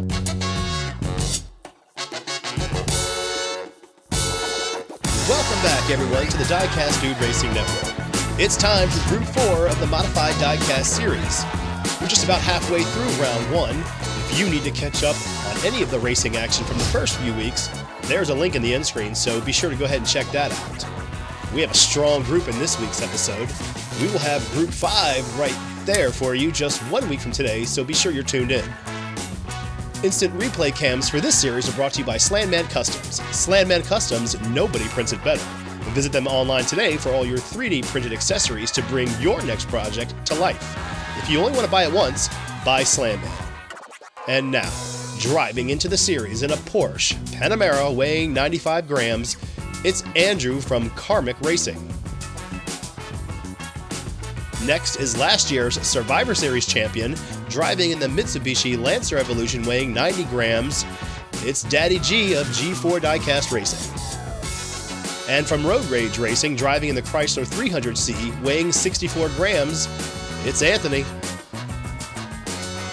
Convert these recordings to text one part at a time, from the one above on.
Welcome back, everyone, to the Diecast Dude Racing Network. It's time for Group 4 of the Modified Diecast series. We're just about halfway through Round 1. If you need to catch up on any of the racing action from the first few weeks, there's a link in the end screen, so be sure to go ahead and check that out. We have a strong group in this week's episode. We will have Group 5 right there for you just 1 week from today, so be sure you're tuned in. Instant replay cams for this series are brought to you by Slanman Customs. Slanman Customs, nobody prints it better. Visit them online today for all your 3D printed accessories to bring your next project to life. If you only want to buy it once, buy Slanman. And now, driving into the series in a Porsche Panamera weighing 95 grams, it's Andrew from Karmic Racing. Next is last year's Survivor Series champion, driving in the Mitsubishi Lancer Evolution weighing 90 grams, it's Daddy G of G4 Diecast Racing. And from Road Rage Racing, driving in the Chrysler 300C weighing 64 grams, it's Anthony.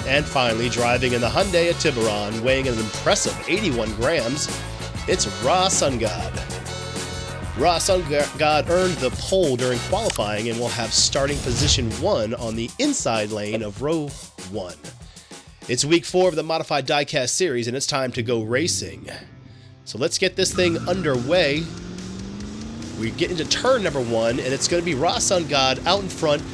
And finally, driving in the Hyundai Tiburon weighing an impressive 81 grams, it's SunGod. SunGod earned the pole during qualifying and will have starting position 1 on the inside lane of row 1. It's week 4 of the Modified Diecast series, and it's time to go racing. So let's get this thing underway. We get into turn number 1, and it's going to be SunGod out in front,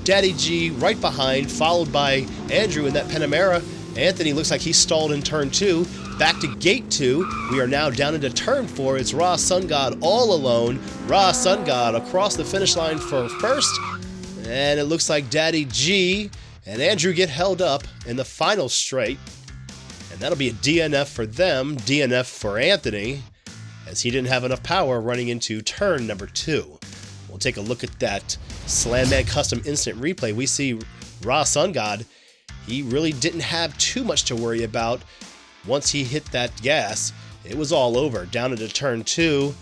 Daddy G right behind, followed by Andrew in that Panamera. Anthony looks like he's stalled in turn 2. Back to gate 2. We are now down into turn 4. It's SunGod all alone. SunGod across the finish line for first. And it looks like Daddy G and Andrew get held up in the final straight. And that'll be a DNF for them, DNF for Anthony, as he didn't have enough power running into turn number 2. We'll take a look at that Slanman Custom instant replay. We see SunGod. He really didn't have too much to worry about. Once he hit that gas, it was all over. Down into turn 2,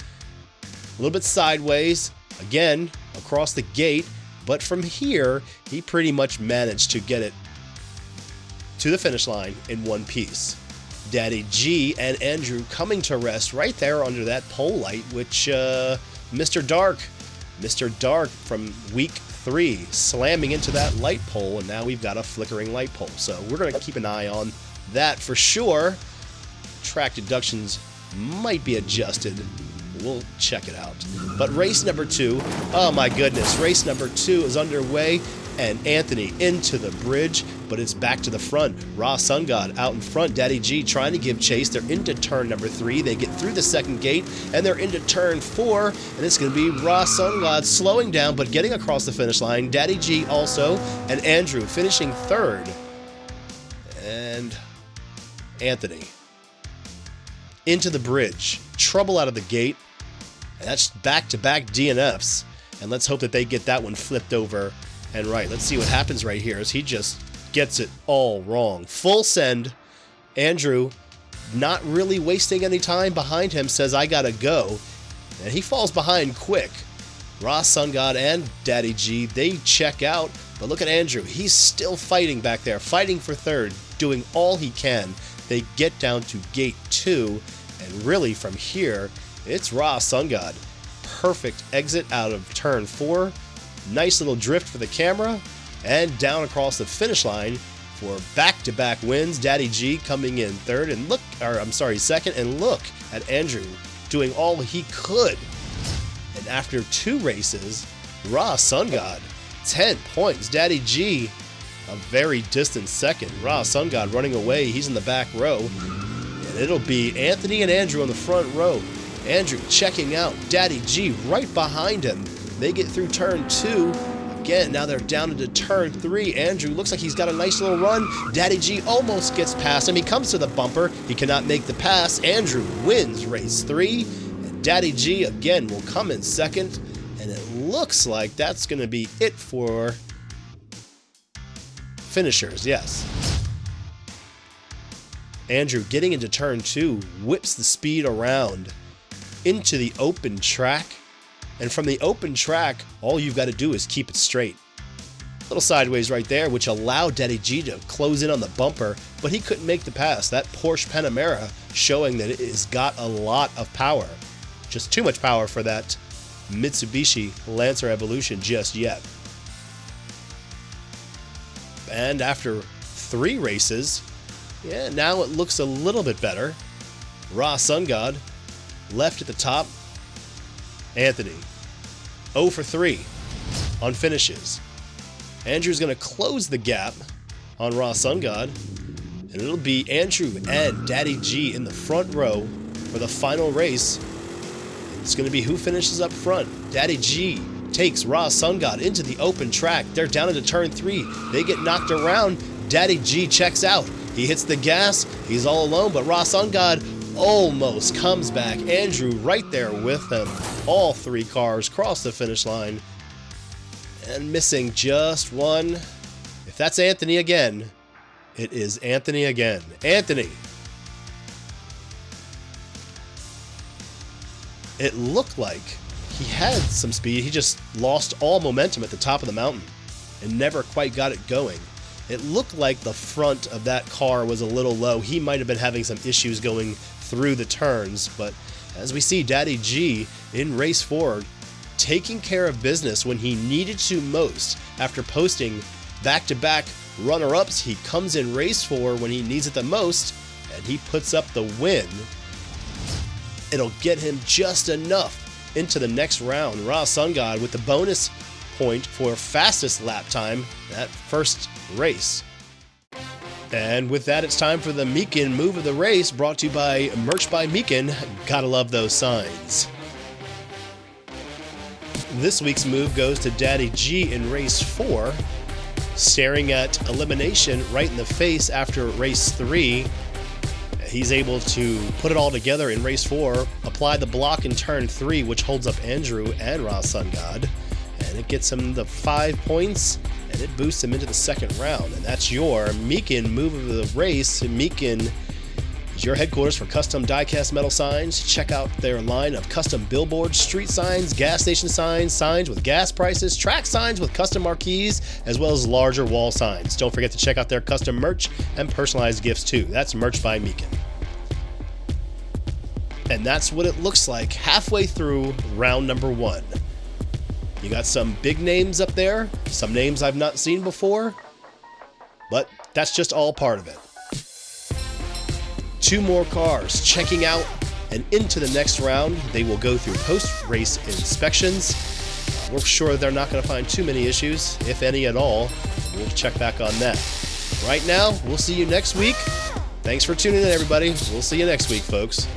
a little bit sideways, again, across the gate, but from here, he pretty much managed to get it to the finish line in one piece. Daddy G and Andrew coming to rest right there under that pole light, which Mr. Dark from week 3 slamming into that light pole, and now we've got a flickering light pole. So we're going to keep an eye on that for sure. Track deductions might be adjusted. We'll check it out. But race number 2, oh my goodness, race number 2 is underway, and Anthony into the bridge, but it's back to the front. SunGod out in front, Daddy G trying to give chase. They're into turn number 3. They get through the second gate, and they're into turn 4, and it's going to be SunGod slowing down, but getting across the finish line. Daddy G also, and Andrew finishing third. And Anthony into the bridge, trouble out of the gate, and that's back-to-back DNFs, and let's hope that they get that one flipped over and right. Let's see what happens right here as he just gets it all wrong. Full send. Andrew, not really wasting any time behind him, says, I gotta go, and he falls behind quick. SunGod and Daddy G, they check out, but look at Andrew. He's still fighting back there, fighting for third, doing all he can. They get down to gate 2, and really from here, it's SunGod. Perfect exit out of turn 4. Nice little drift for the camera, and down across the finish line for back-to-back wins. Daddy G coming in second, and look at Andrew doing all he could. And after 2 races, SunGod, 10 points. Daddy G, a very distant second. SunGod running away. He's in the back row. And it'll be Anthony and Andrew on the front row. Andrew checking out. Daddy G right behind him. They get through turn 2. Again, now they're down into turn 3. Andrew looks like he's got a nice little run. Daddy G almost gets past him. He comes to the bumper. He cannot make the pass. Andrew wins race 3. And Daddy G again will come in second. And it looks like that's going to be it for finishers, yes. Andrew getting into turn 2, whips the speed around into the open track. And from the open track, all you've got to do is keep it straight. Little sideways right there, which allowed Daddy G to close in on the bumper, but he couldn't make the pass. That Porsche Panamera showing that it has got a lot of power. Just too much power for that Mitsubishi Lancer Evolution just yet. And after 3 races, yeah, now it looks a little bit better. SunGod left at the top. Anthony 0 for 3 on finishes. Andrew's going to close the gap on SunGod, and it'll be Andrew and Daddy G in the front row for the final race. It's going to be who finishes up front. Daddy G takes SunGod into the open track. They're down into turn 3. They get knocked around. Daddy G checks out. He hits the gas. He's all alone, but SunGod almost comes back. Andrew right there with him. All 3 cars cross the finish line. And missing just one. If that's Anthony again, it is Anthony again. Anthony. It looked like he had some speed. He just lost all momentum at the top of the mountain and never quite got it going. It looked like the front of that car was a little low. He might have been having some issues going through the turns, but as we see Daddy G in race 4 taking care of business when he needed to most. After posting back-to-back runner-ups, he comes in race 4 when he needs it the most, and he puts up the win. It'll get him just enough into the next round. SunGod with the bonus point for fastest lap time that first race. And with that, it's time for the Meekin move of the race, brought to you by Merch by Meekin. Gotta love those signs. This week's move goes to Daddy G in race 4, staring at elimination right in the face after race 3. He's able to put it all together in race 4, apply the block in turn 3, which holds up Andrew and SunGod, and it gets him the 5 points, and it boosts him into the second round. And that's your Meekin move of the race. Meekin is your headquarters for custom diecast metal signs. Check out their line of custom billboards, street signs, gas station signs, signs with gas prices, track signs with custom marquees, as well as larger wall signs. Don't forget to check out their custom merch and personalized gifts too. That's Merch by Meekin. And that's what it looks like halfway through round number 1. You got some big names up there, some names I've not seen before, but that's just all part of it. 2 more cars checking out, and into the next round, they will go through post-race inspections. We're sure they're not going to find too many issues, if any at all. We'll check back on that. Right now, we'll see you next week. Thanks for tuning in, everybody. We'll see you next week, folks.